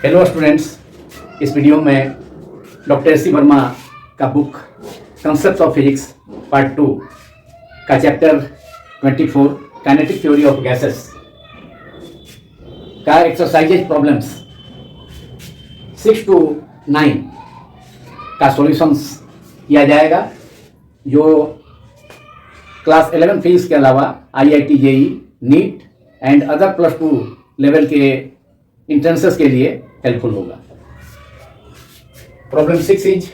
Hello students, इस video में doctor S C Verma का book concept of physics part 2 का chapter 24 kinetic theory of gases का exercises problems 6 to 9 का solutions किया जाएगा, जो क्लास 11 फिजिक्स के अलावा IIT JEE neat and other +2 level के इंट्रेंसेस के लिए हेल्पफुल होगा। Problem 6 is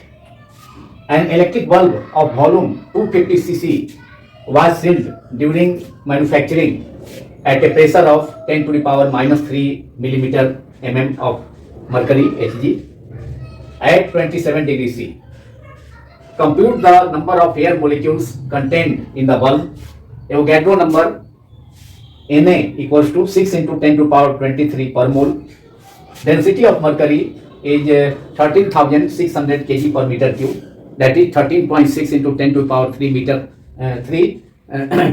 an electric bulb of volume 250 cc was sealed during manufacturing at a pressure of 10 to the power -3 millimeter mm of mercury Hg at 27 degrees C. Compute the number of air molecules contained in the bulb. Avogadro number Na equals to 6 into 10 to the power 23 per mole. Density of mercury is 13,600 kg per meter cube, that is 13.6 into 10 to the power 3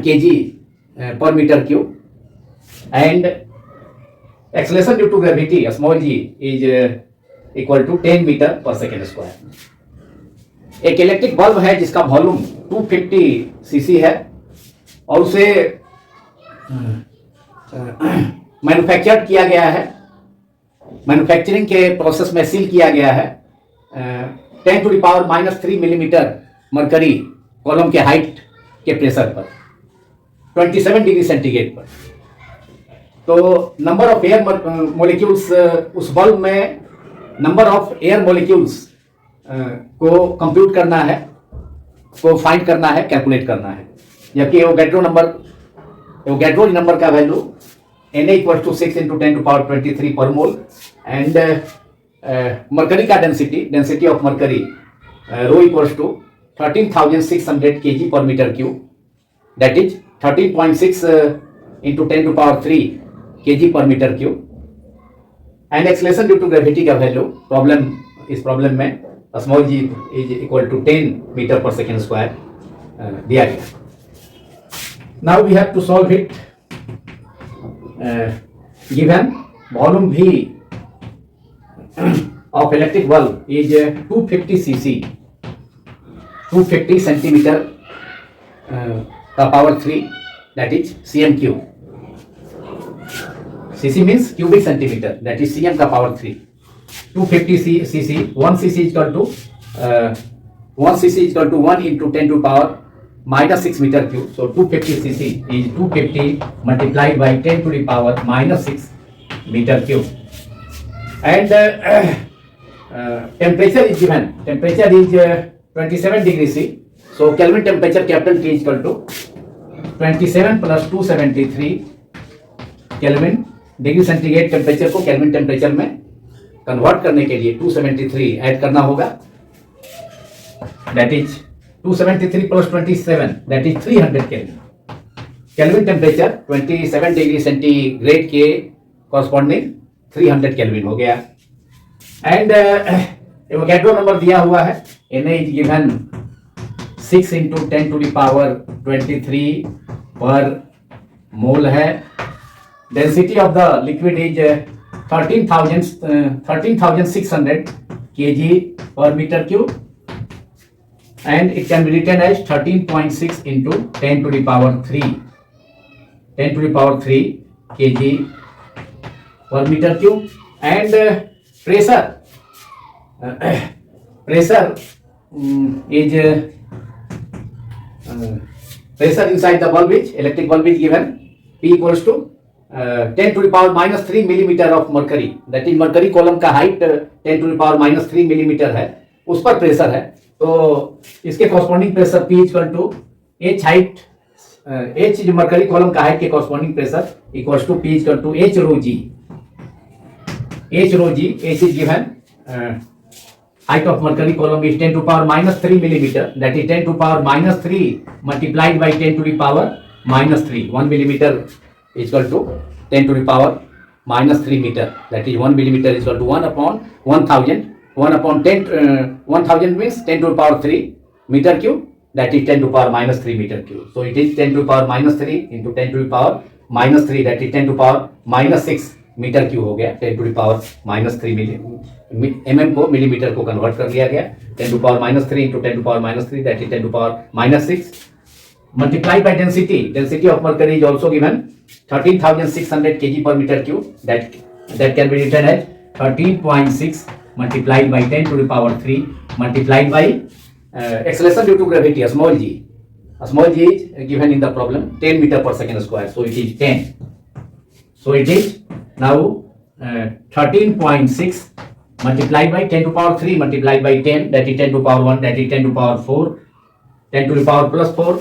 kg per meter cube, and acceleration due to gravity small g is equal to 10 meter per second square. एक electric bulb है जिसका volume 250 CC है और उसे manufactured किया गया है, manufacturing के प्रोसेस में सील किया गया है 10 to the power -3 millimetre mercury column के हाइट के प्रेशर पर 27 डिग्री सेंटीग्रेड पर। तो नंबर ऑफ एयर मोलिक्यूल्स, उस बल्ब में नंबर ऑफ एयर मोलिक्यूल्स को कंप्यूट करना है, को फाइंड करना है, कैलकुलेट करना है। जबकि एवोगैड्रो नंबर का value Na equal to 6 into 10 to the power 23 per mole, and mercury का density of mercury rho equals to 13,600 kg per meter cube, that is 13.6 into 10 to the power 3 kg per meter cube, and acceleration due to gravity का value इस problem में small g is equal to 10 metre per second square दिया गया। Now we have to solve it. Given volume V of electric bulb is 250 cc, 250 centimeter का power 3, that is cm cube. cc means cubic centimeter, that is cm का power 3. 250 cc, 1 cc is equal to 1 into 10 to the power -6 meter cube. So 250 cc is 250 multiplied by 10 to the power -6 meter cube. And temperature is given. Temperature is 27 degrees C. So Kelvin temperature capital T is equal to 27 plus 273 Kelvin. Degree centigrade temperature को kelvin temperature में convert करने के लिए 273 add करना होगा, that is 273 plus 27, that is 300 kelvin. Kelvin temperature 27 degree centigrade के corresponding 300 kelvin हो गया। एंड एवोगैड्रो नंबर दिया हुआ है, Na is given 6 into 10 to the power 23 पर मोल है। Density of the liquid is 13,600 kg per meter cube, and it can be written as 13.6 into 10 to the power 3 kg per meter cube. And pressure is pressure inside the bulb is, electric bulb is given P equals to 10 to the power -3 millimeter of mercury, that is mercury column का height 10 to the power -3 millimeter है, उस पर pressure है। तो इसके corresponding pressure P equal to H height, H जो mercury column का height के corresponding pressure equals to P equal to H rho G। H is given height of mercury column is 10 to the power -3 millimeter, that is 10 to the power -3 multiplied by 10 to the power -3. 1 millimeter is equal to 10 to the power -3 meter, that is 1 millimeter is equal to 1 upon 1000. 1 upon 1000 means 10 to the power 3 meter cube, that is 10 to the power -3 meter cube. So it is 10 to the power -3 into 10 to the power -3, that is 10 to the power -6 metre cube हो गया, 10 to the power -3 mm को millimetre को convert कर लिया गया, 10 to power -3 into 10 to power -3 that is 10 to power -6 multiplied by density of mercury is also given 13,600 kg per meter cube, that can be written as 13.6 multiplied by 10 to the power 3 multiplied by acceleration due to gravity, a small g is given in the problem 10 meter per second square, so it is 10, so it is now 13.6 multiplied by 10 to power 3 multiplied by 10, that is 10 to power 1, that is 10 to power 4, 10 to the power plus 4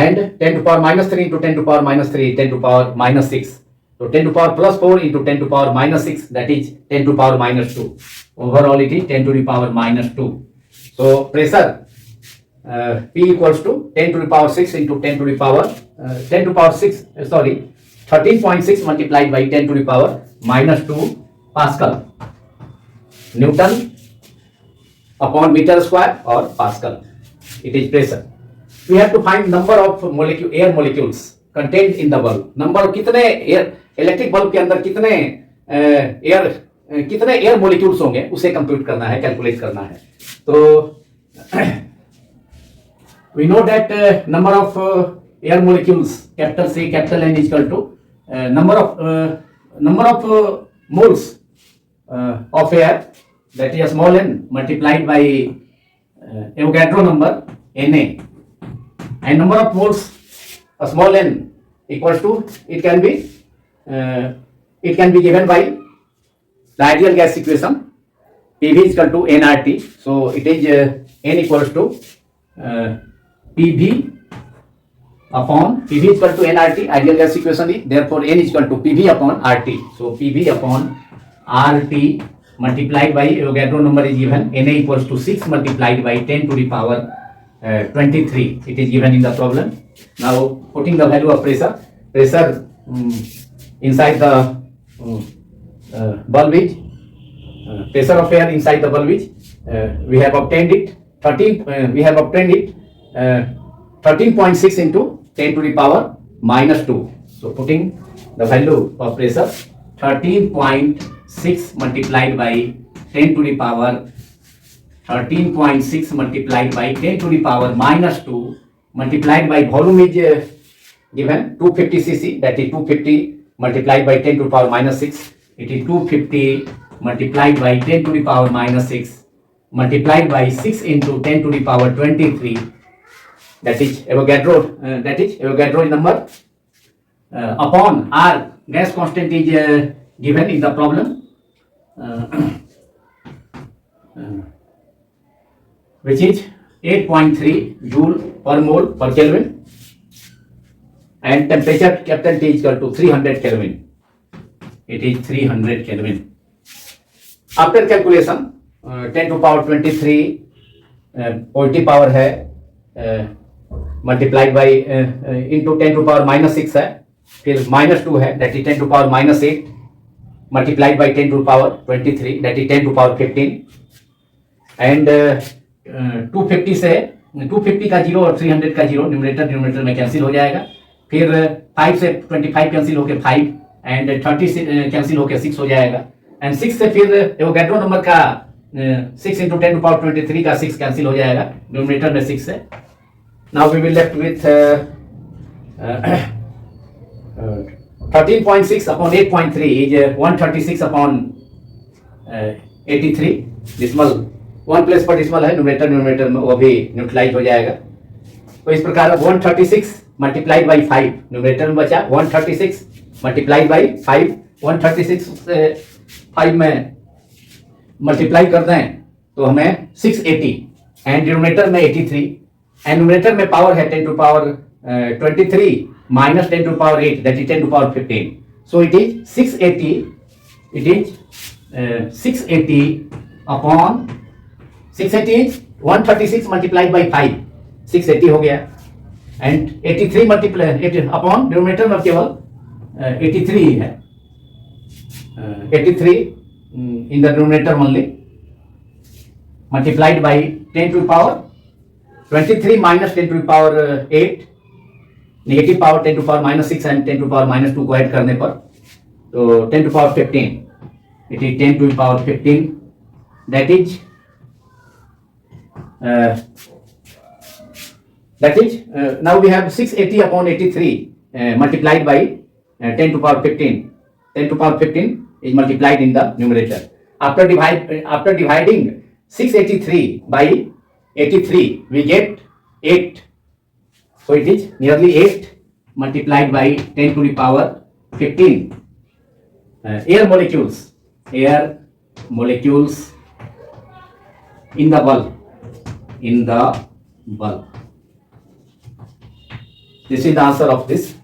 and 10 to power -3 into 10 to power -3, 10 to power -6. So 10 to power plus 4 into 10 to power -6, that is 10 to power -2. Overall it is 10 to the power -2. So pressure P equals to 10 to the power 6 into 10 to the power 10 to power 6 13.6 multiplied by 10 to the power -2 Pascal, Newton upon meter square or Pascal. It is pressure. We have to find number of air molecules contained in the bulb. Number of कितने electric bulb के अंदर कितने air molecules होंगे उसे compute करना है, calculate करना है. तो we know that number of air molecules capital C capital N is equal to number of moles of air, that is small n multiplied by Avogadro number Na, and number of moles a small n equals to it can be given by the ideal gas equation PV is equal to nRT. So it is n equals to PV is equal to nRT. Ideal gas equation is therefore n is equal to PV upon RT. So PV upon RT multiplied by Avogadro number is given, Na equals to 6 multiplied by 10 to the power 23. It is given in the problem. Now putting the value of pressure inside the bulb is pressure of air inside the bulb is we have obtained it 13.6 into 10 to the power -2. So putting the value of pressure 13.6 multiplied by 10 to the power 13.6 multiplied by 10 to the power -2 multiplied by volume is given 250 cc, that is 250 multiplied by 10 to the power -6, it is 250 multiplied by 10 to the power -6 multiplied by 6 into 10 to the power 23, that is Avogadro number upon R. Gas constant is given in the problem which is 8.3 joule per mole per Kelvin, and temperature capital T is equal to 300 Kelvin. It is 300 Kelvin. After calculation 10 to power 23 positive power है multiplied by into 10 to power -6 है, फिर -2 है, that is 10 to power -8 multiplied by 10 to power 23, that is 10 to power 15, and 250 से 250 का 0 और 300 का 0 numerator में cancel हो जाएगा, फिर 5 से 25 कैंसिल होकर 5 एंड 30 से कैंसिल होकर 6 हो जाएगा, एंड 6 से फिर एवोगैड्रो नंबर का 6 इंटू 10 टू पावर 23 का 6 कैंसिल हो जाएगा न्यूमरेटर में 6 से. Now we will left with 13.6 upon 8.3 is 136 upon 83. Decimal 1 place पर डिस्मल है, न्यूमरेटर में वो भी न्यूट्रलाइज हो जाएगा. तो इस प्रकार 136 मल्टीप्लाइड बाई 5 न्यूमरेटर में बचा 136 मल्टीप्लाइड बाई 5, 136 से 5 में मल्टीप्लाई कर दें तो हमें 680 एंड डिनोमिनेटर में 83 एंड न्यूमरेटर में पावर है 10 to power 23 minus 10 to power 8, that is 10 to power 15. So it is 680. It is 680 upon 680 is 136 multiplied by 5. 680 हो गया and 83 multiplied upon डिनोमिनेटर में केवल 83 ही है. 83 in the denominator only multiplied by 10 to the power 23 minus 10 to the power 8 negative power 10 to power -6 and 10 to power -2 को add करने पर So 10 to the power 15. It is 10 to the power 15. That is now we have 680 upon 83 multiplied by 10 to the power 15. 10 to the power 15 is multiplied in the numerator. After dividing 683 by 83, we get 8. So it is nearly 8 multiplied by 10 to the power 15. Air molecules in the bulb. This is the answer of this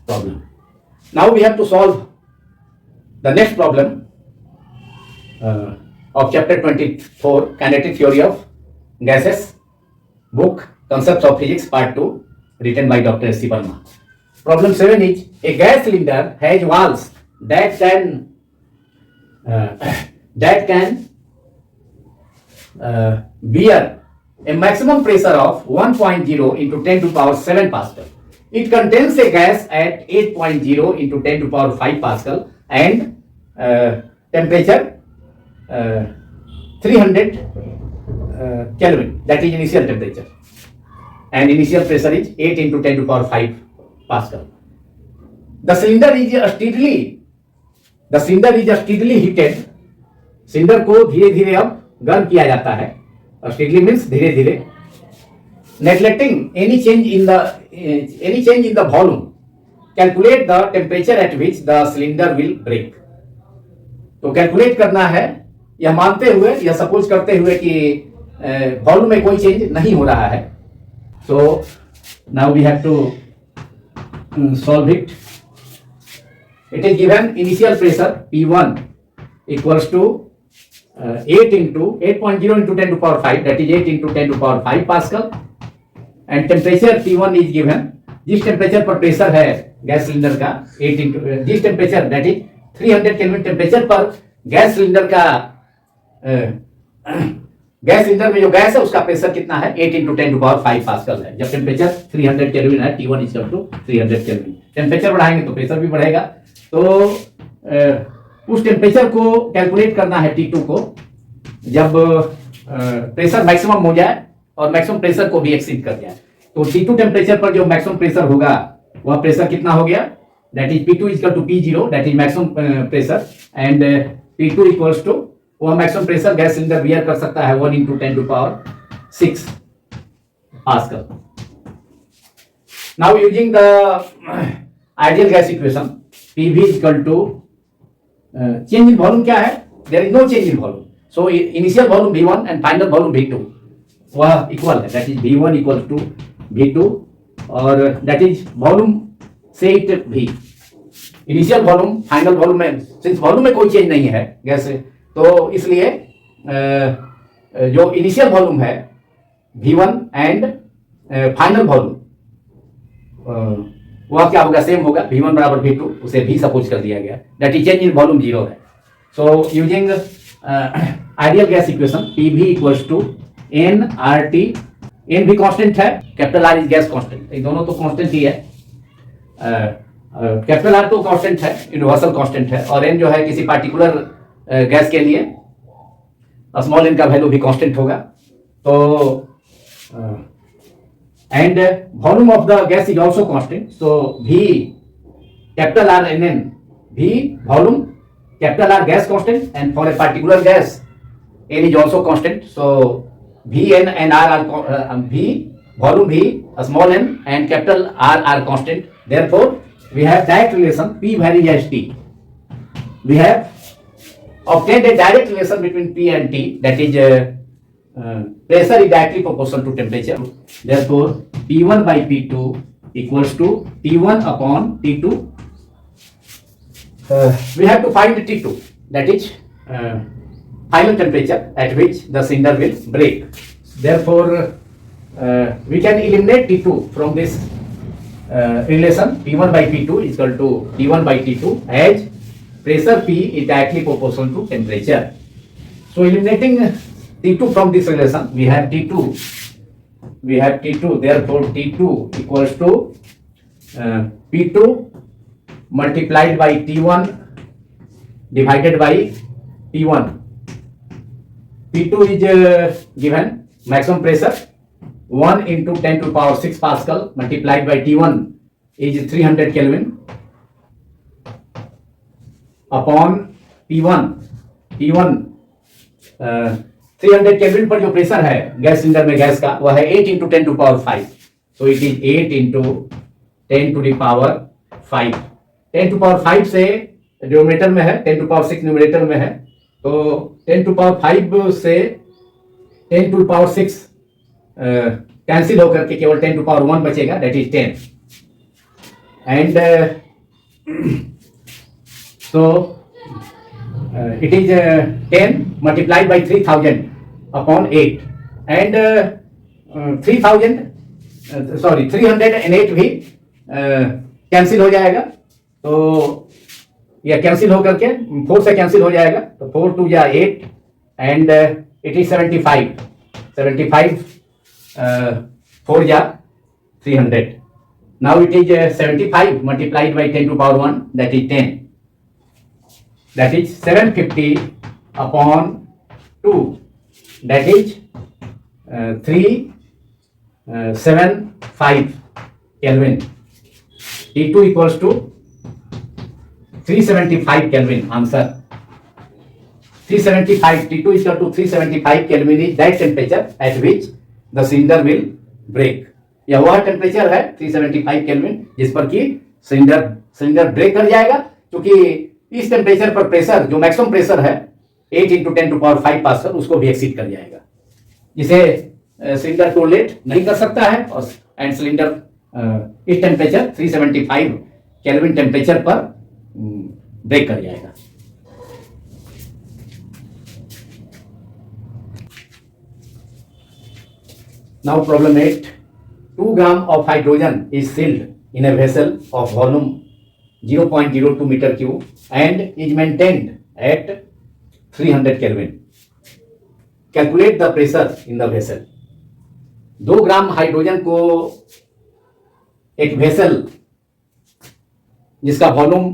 problem. Now we have to solve the next problem of chapter 24, Kinetic Theory of Gases, book Concepts of Physics, part 2, written by Dr. S.C. Verma. Problem 7 is, a gas cylinder has walls that can bear a maximum pressure of 1.0 into 10 to the power 7 Pascal. It contains a gas at 8.0 into 10 to the power 5 Pascal and temperature 300 Kelvin, that is initial temperature, and initial pressure is 8 into 10 to the power 5 Pascal. The cylinder is steadily heated. Cylinder को धीरे धीरे अब गर्म किया जाता है. Steadily means धीरे धीरे. Neglecting any change in the volume, calculate the temperature at which the cylinder will break. तो कैलकुलेट करना है, यह मानते हुए, यह सपोज करते हुए कि वॉल्यूम में कोई चेंज नहीं हो रहा है. So now we have to solve it. It is given initial pressure P1 equals to 8.0 into 10 to the power 5, that is 8 into 10 to the power 5 Pascal, and temperature T1 is given. जिस temperature पर pressure है gas cylinder का 8 into जिस temperature that is 300 kelvin temperature पर gas cylinder का gas cylinder में जो gas है उसका प्रेशर कितना है 8 इंटू 10 टू पावर 5 पास्कल है. जब टेम्परेचर 300 केल्विन है T1 is equal to 300 kelvin. Temperature बढ़ाएंगे तो प्रेशर भी बढ़ेगा. तो उस टेम्परेचर को कैलकुलेट करना है T2 को जब प्रेशर मैक्सिमम हो जाए और मैक्सिमम प्रेशर को भी एक्सीड कर जाए. तो T2 टेम्परेचर पर जो मैक्सिमम प्रेशर होगा वह प्रेशर कितना हो गया, that is P2 is equal to P0, that is maximum pressure, and P2 equals to वह maximum pressure gas cylinder bear कर सकता है 1 into 10 to the power 6 pascal. Now using the ideal gas equation PV is equal to change in volume क्या है, there is no change in volume. So initial volume V1 and final volume V2 वह equal है, that is V1 equal to V2 और that is volume से it V. Initial volume final volume में since volume में कोई change नहीं है gas से, तो इसलिए जो इनिशियल वॉल्यूम है V1 एंड फाइनल वॉल्यूम वह क्या होगा, सेम होगा. V1 बराबर V2, उसे V सपोज कर दिया गया, that is change in volume 0 है. So using ideal gas equation PV equals to nRT. n भी कांस्टेंट है, capital R is gas constant, ये दोनों तो कांस्टेंट ही है. कैपिटल R तो कांस्टेंट है, यूनिवर्सल कांस्टेंट है, और n जो है किसी पार्टिकुलर गैस के लिए स्मॉल n का वैल्यू भी कांस्टेंट होगा. तो and volume of the gas is also constant. So V capital R N V volume capital R gas constant, and for a particular gas n is also constant. So Vn and R are V volume V small n and capital R are constant. Therefore we have direct relation P varies as T. We have obtained a direct relation between P and T, that is pressure is directly proportional to temperature. Therefore P1 by P2 equals to T1 upon T2. We have to find T2, that is final temperature at which the cylinder will break. Therefore we can eliminate T2 from this relation P1 by P2 is equal to T1 by T2, as pressure P is directly proportional to temperature. So eliminating T2 from this relation, we have T2, therefore T2 equals to P2 multiplied by T1 divided by P1. P2 is given maximum pressure 1 into 10 to the power 6 Pascal multiplied by T1 is 300 Kelvin upon P1. P1 300 kelvin पर जो pressure है gas cylinder में gas का वह है 8 into 10 to the power 5. So it is 8 into 10 to the power 5. 10 to the power 5 से denominator में है, 10 to the power 6 न्यूमरेटर में है, तो 10 to the power 5 से 10 to the power 6 कैंसिल होकर के केवल 10 to the power 1 बचेगा, that is 10. And so it is 10 multiplied by 3000 upon 8 and 308 भी कैंसिल हो जाएगा, तो यह कैंसिल होकर के 4 से कैंसिल हो जाएगा, तो 4 2 या 8 एंड इट इज 75 4 या 300. Now it is 75 multiplied by 10 to the power 1, that is 10. That is 750 upon 2, that is 375 Kelvin. T2 equals to 375 Kelvin. Answer 375. T2 is equal to 375 Kelvin is that temperature at which the cylinder will break. यह वह temperature है 375 kelvin जिस पर कि cylinder break कर जाएगा, क्योंकि इस टेम्परेचर पर प्रेशर जो मैक्सिमम प्रेशर है 8 into 10 to the power 5 pascal उसको भी एक्सीड कर जाएगा, जिसे सिलेंडर टोलरेट नहीं कर सकता है और एंड सिलेंडर इस टेम्परेचर 375 केल्विन टेम्परेचर पर ब्रेक कर जाएगा. Now problem 8. 2 gram of hydrogen is sealed in a vessel of volume 0.02 meter cube and is maintained at 300 Kelvin. Calculate the pressure in the vessel. 2 gram hydrogen को एक vessel जिसका volume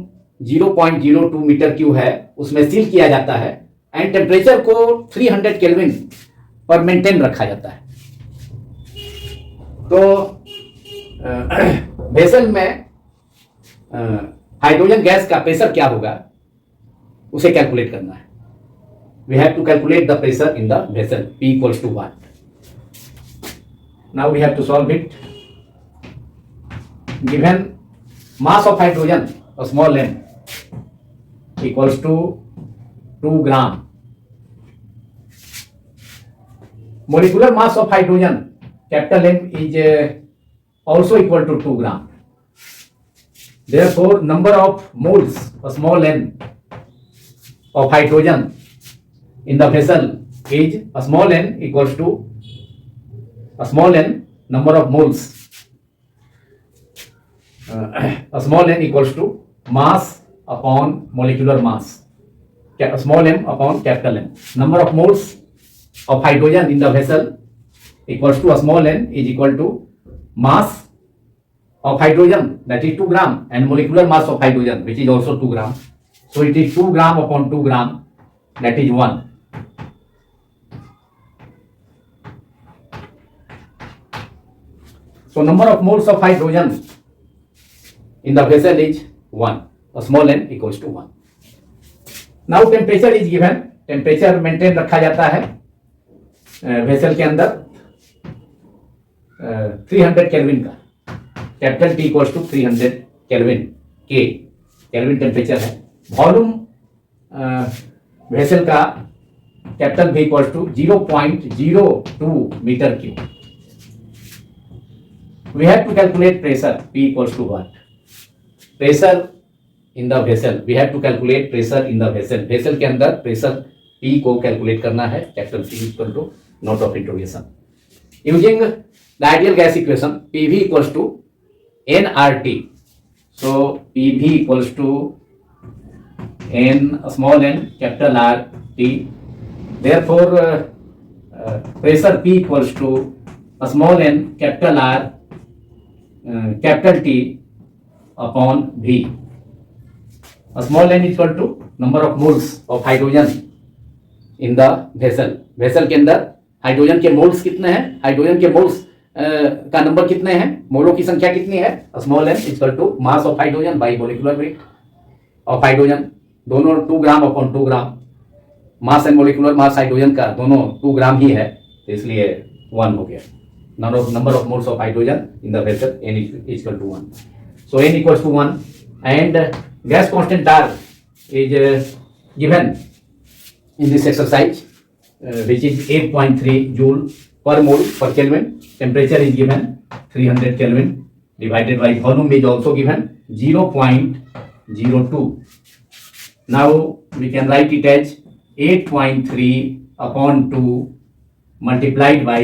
0.02 metre cube है उसमें seal किया जाता है and temperature को 300 kelvin पर मेंटेन रखा जाता है. तो वेसल में हाइड्रोजन गैस का प्रेशर क्या होगा उसे कैलकुलेट करना है. We have to calculate the pressure in the vessel. P equals to what? Now we have to solve it. Given mass of hydrogen, a small m, equals to 2 gram. Molecular mass of hydrogen, capital M, is also equal to 2 gram. Therefore, number of moles, a small n, of hydrogen in the vessel is a small n equals to a small n number of moles. A small n equals to mass upon molecular mass. Small m upon capital M. Number of moles of hydrogen in the vessel equals to a small n is equal to mass of hydrogen, that is 2 gram, and molecular mass of hydrogen, which is also 2 gram. So it is 2 gram upon 2 gram, that is 1. So number of moles of hydrogen in the vessel is 1. A small n equals to 1. Now temperature is given. Temperature maintain रखा जाता है vessel के अंदर 300 kelvin का. Capital T equals to 300 kelvin के kelvin temperature है. Volume vessel का capital V equals to 0.02 metre cube. We have to calculate pressure. P equals to what? Pressure in the vessel. We have to calculate pressure in the vessel. Vessel के अंदर pressure P को calculate करना है. Capital P equal to note of interrogation. Using the ideal gas equation, PV equals to nRT. So PV equals to n small n capital R T. Therefore, pressure P equals to a small n capital R capital T upon V. A small n is equal to number of moles of hydrogen in the vessel. Vessel के अंदर hydrogen के moles कितने हैं, hydrogen के moles का number कितने हैं, मोलों की संख्या कितनी है, small m equal to mass of hydrogen by molecular weight of hydrogen, दोनों 2 gram upon 2 gram, mass and molecular mass hydrogen का दोनों 2 ग्राम ही है, तो इसलिए 1 हो गया। Number of moles of hydrogen in the vessel n equal to 1, so n equals to 1 and gas constant R is given in this exercise, which is 8.3 joule per mole per Kelvin. Temperature is given 300 Kelvin, divided by volume is also given 0.02. Now we can write it as 8.3 upon 2 multiplied by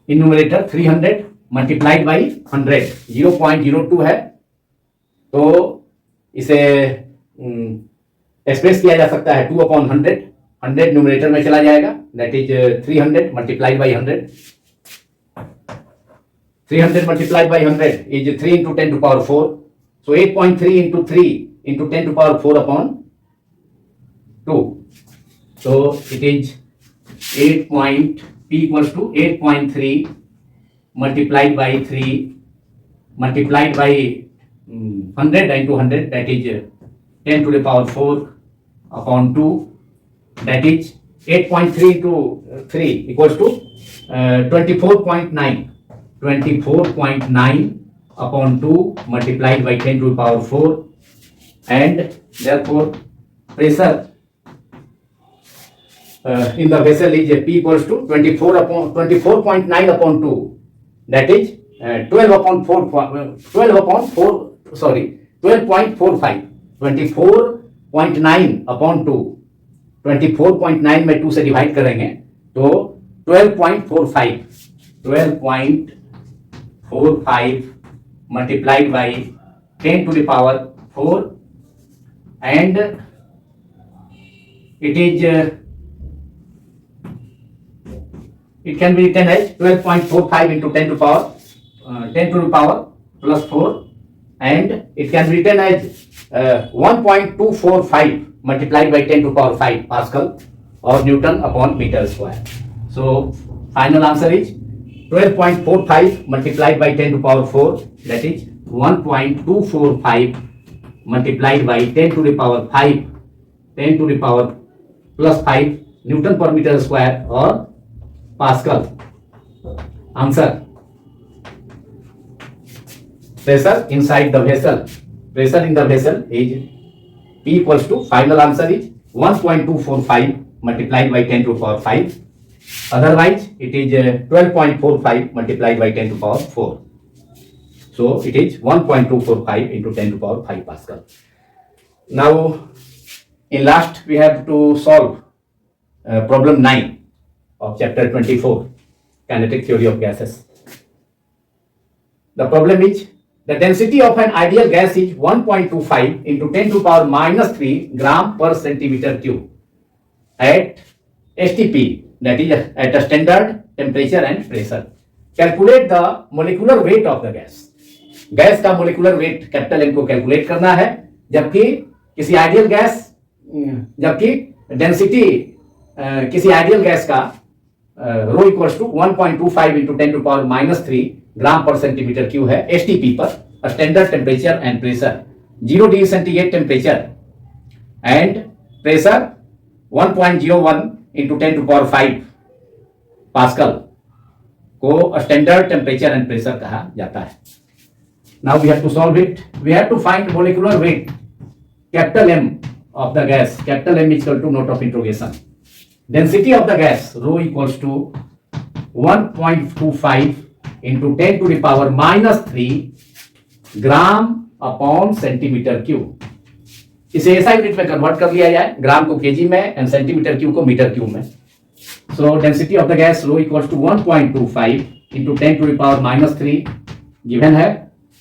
in numerator 300 multiplied by 100. 0.02 है, तो इसे express किया जा सकता है 2 upon 100. 100 numerator में चला जाएगा, that is 300 multiplied by 100. 300 multiplied by 100 is 3 into 10 to power 4. So 8.3 into 3 into 10 to power 4 upon 2. So it is 8. P equals to 8.3 multiplied by 3 multiplied by 100 into 100, that is 10 to the power 4 upon 2, that is 8.3 into 3 equals to 24.9. 24.9 upon 2 multiplied by 10 to the power 4, and therefore pressure in the vessel is P equals to 24.9 upon 2, that is 12.45. 24.9 upon 2. 24.9 में 2 से divide करेंगे तो 12.45 multiplied by 10 to the power 4, and it can be written as 12.45 into 10 to the power plus 4, and it can be written as 1.245 multiplied by 10 to the power 5 Pascal or Newton upon meter square. So final answer is 12.45 multiplied by 10 to the power 4, that is 1.245 multiplied by 10 to the power 5, 10 to the power plus 5 Newton per meter square or Pascal. Answer. Pressure inside the vessel. Pressure in the vessel is P equals to, final answer is 1.245 multiplied by 10 to the power 5. Otherwise, it is 12.45 multiplied by 10 to the power 4. So it is 1.245 into 10 to the power 5 Pascal. Now, in last, we have to solve problem 9 of chapter 24, kinetic theory of gases. The problem is, the density of an ideal gas is 1.25 into 10 to the power minus 3 gram per centimeter cube at STP, that is at a standard temperature and pressure. Calculate the molecular weight of the gas. गैस का molecular weight capital M को calculate करना है, जबकि density किसी ideal gas का rho equals to 1.25 into 10 to power minus 3 gram per centimetre cube है STP पर, standard temperature and pressure 0 degree centigrade temperature and pressure 1.01 into 10 to power 5 pascal को standard temperature and pressure कहा जाता है. Now we have to solve it. We have to find molecular weight capital M of the gas. Capital M is equal to note of interrogation. Density of the gas rho equals to 1.25 into 10 to the power minus 3 gram upon centimetre cube. इसे ऐसा unit में convert कर लिया जाए, ग्राम को KG में and centimetre cube को metre cube में. सो density of the gas rho equals to 1.25 into 10 to the power minus 3 given है.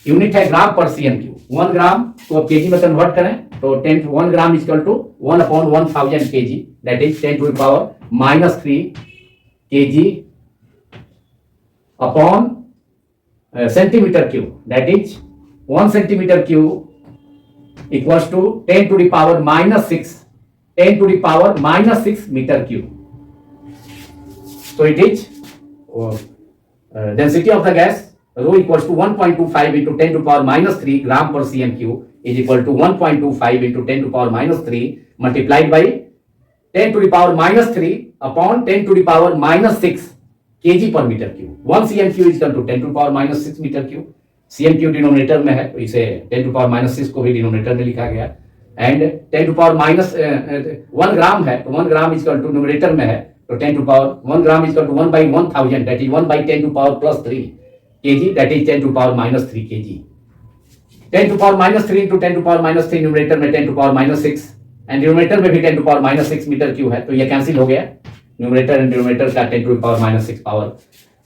यूनिट है ग्राम पर सीएम क्यूब. 1 ग्राम को केजी में कन्वर्ट करें तो 1 gram is equal to 1 upon 1000 KG, that is 10 to the power minus 3 KG upon centimetre cube, that is 1 centimetre cube equals to 10 to the power minus 6, 10 to the power minus 6 meter cube. So it is density of the gas rho equals to 1.25 into 10 to power minus 3 gram per cm cube is equal to 1.25 into 10 to power minus 3 multiplied by 10 to the power minus 3 upon 10 to the power minus 6 kg per meter cube. 1 cm cube is equal to 10 to the power minus 6 meter cube. cm cube denominator में है तो इसे 10 to power minus 6 को भी denominator में लिखा गया and 10 to power minus 1 gram है तो 1 gram is equal to numerator में है तो 10 to power 1 gram is equal to 1 by 1000 that is 1 by 10 to power plus 3 kg that is 10 to power minus 3 kg. 10 to power minus 3 into 10 to power minus 3 numerator में 10 to power minus 6 and denominator में भी 10 to power minus 6 metre cube है तो ये cancel हो गया numerator and denominator का 10 to power minus 6 power.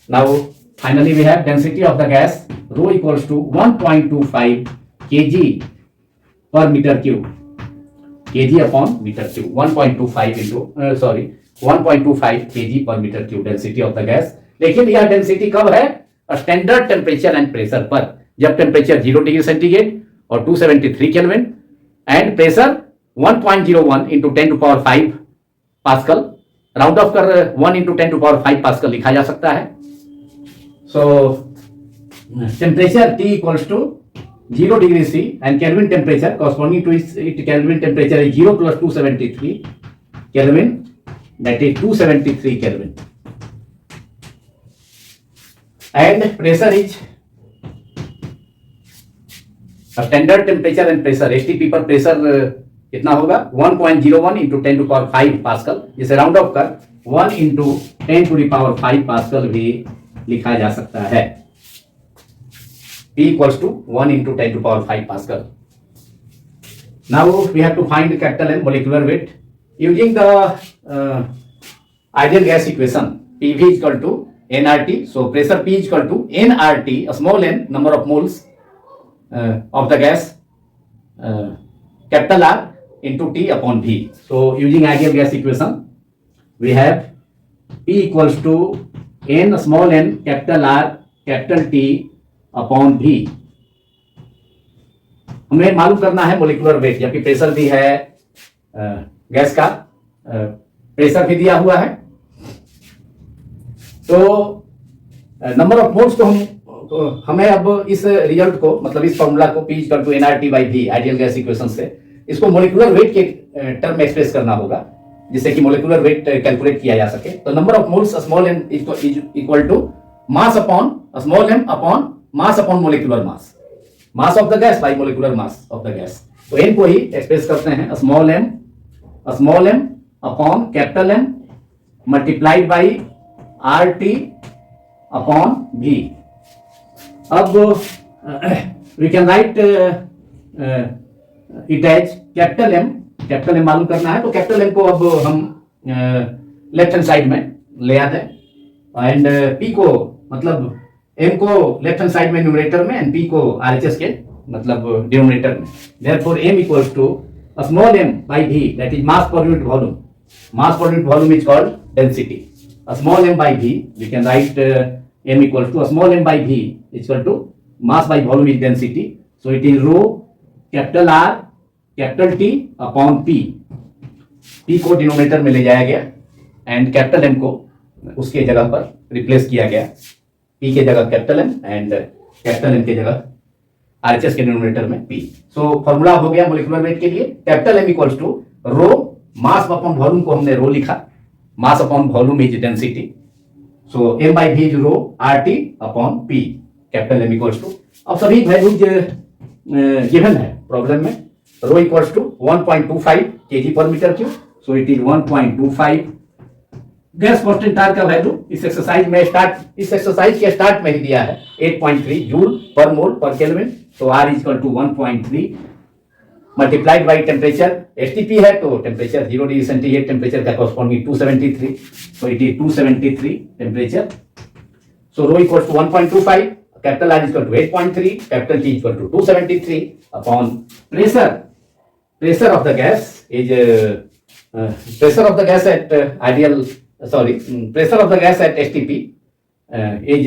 Now finally we have density of the gas rho equals to 1.25 kg per meter cube, kg upon meter cube. 1.25 into 1.25 kg per meter cube density of the gas. लेकिन यह density कब है? Standard temperature and pressure पर, जब temperature 0 degree centigrade और 273 kelvin and pressure 1.01 into 10 to power 5 pascal. Round off कर 1 into 10 to power 5 pascal लिखा जा सकता है. So temperature T equals to 0 degree C and Kelvin temperature corresponding to its Kelvin temperature is 0 plus 273 Kelvin, that is 273 Kelvin. And pressure is standard temperature and pressure STP पर pressure कितना होगा 1.01 into 10 to power 5 pascal. जिसे round off कर 1 into 10 to the power 5 pascal भी लिखा जा सकता है. P equals to 1 into 10 to power 5 Pascal. Now we have to find capital N molecular weight using the ideal gas equation. PV is equal to nRT. So pressure P is equal to nRT, a small n number of moles of the gas, capital R into T upon V. So using ideal gas equation, we have P equals to n small n capital R capital T upon भी. हमें मालूम करना है molecular weight, जबकि pressure भी है gas का, pressure भी दिया हुआ है. तो नंबर ऑफ मोल्स को हमें अब इस रिजल्ट को, मतलब इस फॉर्मूला को P equal to nRT by V ideal gas equation से इसको मोलिकुलर वेट के टर्म में एक्सप्रेस करना होगा जिससे कि मोलिकुलर वेट कैलकुलेट किया जा सके. तो number of moles small n equal to mass upon small m upon mass upon molecular mass, mass of the gas by molecular mass of the gas. तो n को ही एक्सप्रेस करते हैं small m upon capital M multiplied by RT upon V. अब we can write it as capital M मालूम करना है तो कैपिटल M को अब हम लेफ्ट हैंड साइड में ले आते हैं एंड P को, मतलब M को लेफ्ट हैंड साइड में न्यूमरेटर में एंड P को RHS के मतलब डिनोमिनेटर में. Therefore M equals to small m by V, that is mass per unit volume. Mass per unit volume is called density. Small m by V, we can write M equals to small m by V is equal to mass by volume is density. So it is rho capital R capital T upon P. P को denominator में ले जाया गया and capital M को उसके जगह पर replace किया गया. P के जगह capital M and capital M के जगह RHS के डिनोमिनेटर में P. सो फॉर्मूला हो गया मोलिकुलर वेट के लिए capital M equals to rho mass upon volume को हमने रो लिखा, mass upon volume is density. So M by V is rho RT upon P. Capital M equals to, अब सभी values given है problem में. Rho equals to 1.25 kg पर metre cube. So it is 1.25. Gas constant R का value इस exercise के start में ही दिया है 8.3 जूल पर मोल पर केल्विन. तो R is equal to 1.3 multiplied by temperature STP है तो टेम्परेचर 0 डिग्री सेंटीग्रेड टेम्परेचर का corresponding 273. So it is 273 temperature. So rho equal to 1.25, capital R is equal to 8.3, capital T equal to 273 upon pressure of the gas is pressure of the gas at pressure of the gas at STP is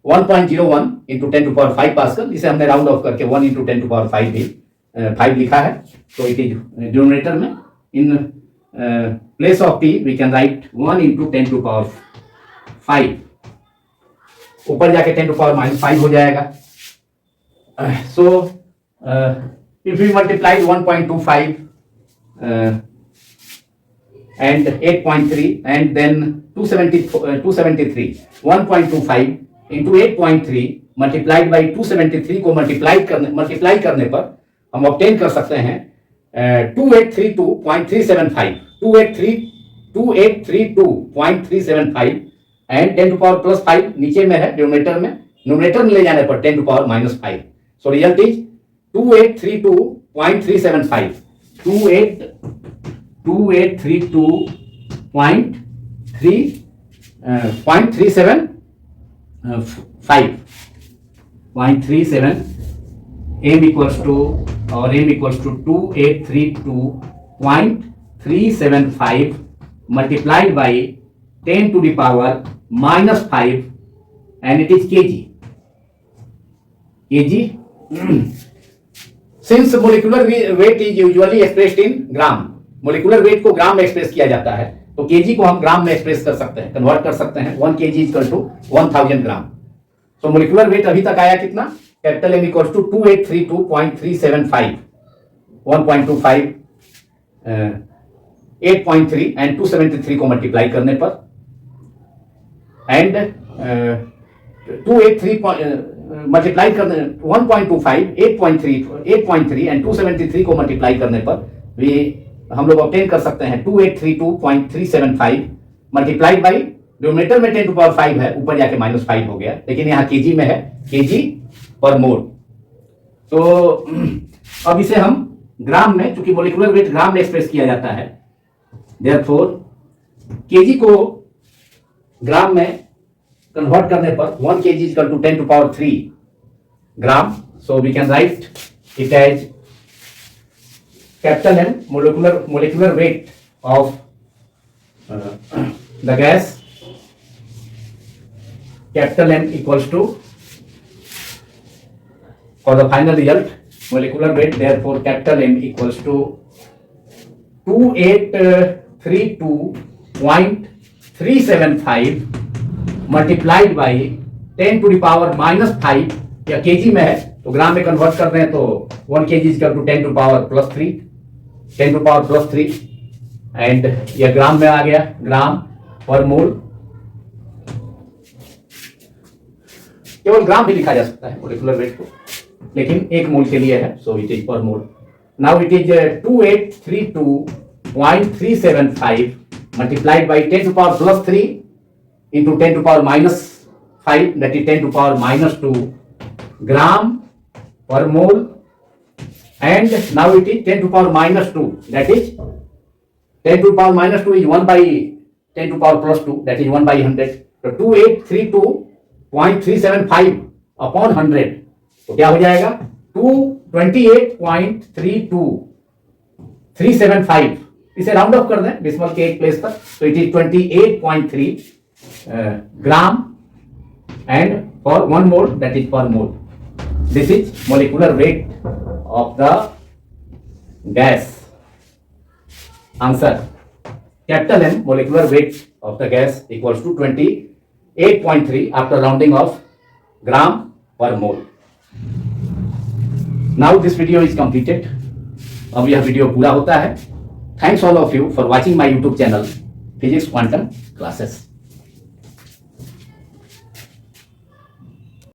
1.01 into 10 to power 5 pascal. इसे हमने round of करके 1 into 10 to power 5 भी 5 लिखा है, तो it is denominator में in place of p we can write 1 × 10 to power 5, ऊपर जाके 10 to power -5 हो जाएगा. So if we multiplied 1.25 and 8.3 and then 273, 1.25 into 8.3 multiplied by 273 को मल्टीप्लाई करने पर हम ऑब्टेन कर सकते हैं 2832.375, 2832.375 एंड 10 to power +5 नीचे में है डिनोमिनेटर में, न्यूमरेटर में ले जाने पर 10 to power -5. So result is 2832.375, 2832.375. m equals to 2832.375 multiplied by 10 to the power -5 and it is kg. Since molecular weight is usually expressed in gram, molecular weight को ग्राम में एक्सप्रेस किया जाता है, तो केजी को हम ग्राम में एक्सप्रेस कर सकते हैं, कन्वर्ट कर सकते हैं. 1 kg equal to 1000 gram. So molecular weight अभी तक आया कितना? Capital M equal to 2832.375, 1.25, 8.3 and 273 को मल्टीप्लाई करने पर एंड 283 मल्टीप्लाई करने 1.25, 8.3 एंड 273 को मल्टीप्लाई करने पर भी हम लोग ऑब्टेन कर सकते हैं 2832.375 मल्टीप्लाइड बाई डिनोमिनेटर में 10 to power 5 है, ऊपर जाके -5 हो गया, लेकिन यहाँ केजी में है, केजी पर मोल. तो अब इसे हम ग्राम में, चूंकि मोलिकुलर वेट ग्राम में एक्सप्रेस किया जाता है, देयरफॉर केजी को ग्राम में कन्वर्ट करने पर 1 kg equal to 10 to power 3 gram. So we can write it as capital M molecular weight of the gas, capital M equals to, for the final result, molecular weight, therefore capital M equals to 2832.375 multiplied by 10 to the power -5, या KG में है तो ग्राम में convert कर रहे हैं, तो 1 kg equal to 10 to power +3, 10 to power +3 and यह ग्राम में आ गया, ग्राम पर मोल. केवल ग्राम भी लिखा जा सकता है मोलिकुलर वेट को, लेकिन एक मोल के लिए है, सो it is per mole. Now it is 2832.375 multiplied by 10 to power +3 into 10 to power -5, that is 10 to power -2 gram per mole, and now it is 10 to power -2, that is 10 to power -2 is 1 by 10 to power +2, that is 1 by 100. तो 2832.375 upon 100, तो क्या हो जाएगा? 228.32375. इसे round off कर दें decimal के एक प्लेस तक, तो it is 28.3 gram and for 1 mole, that is per mole. This is molecular weight of the gas. Answer: capital M molecular weight of the gas equals to 28.3 after rounding of gram per mole. Now this video is completed. अब यह video पूरा होता है. Thanks all of you for watching my YouTube channel Physics Quantum Classes.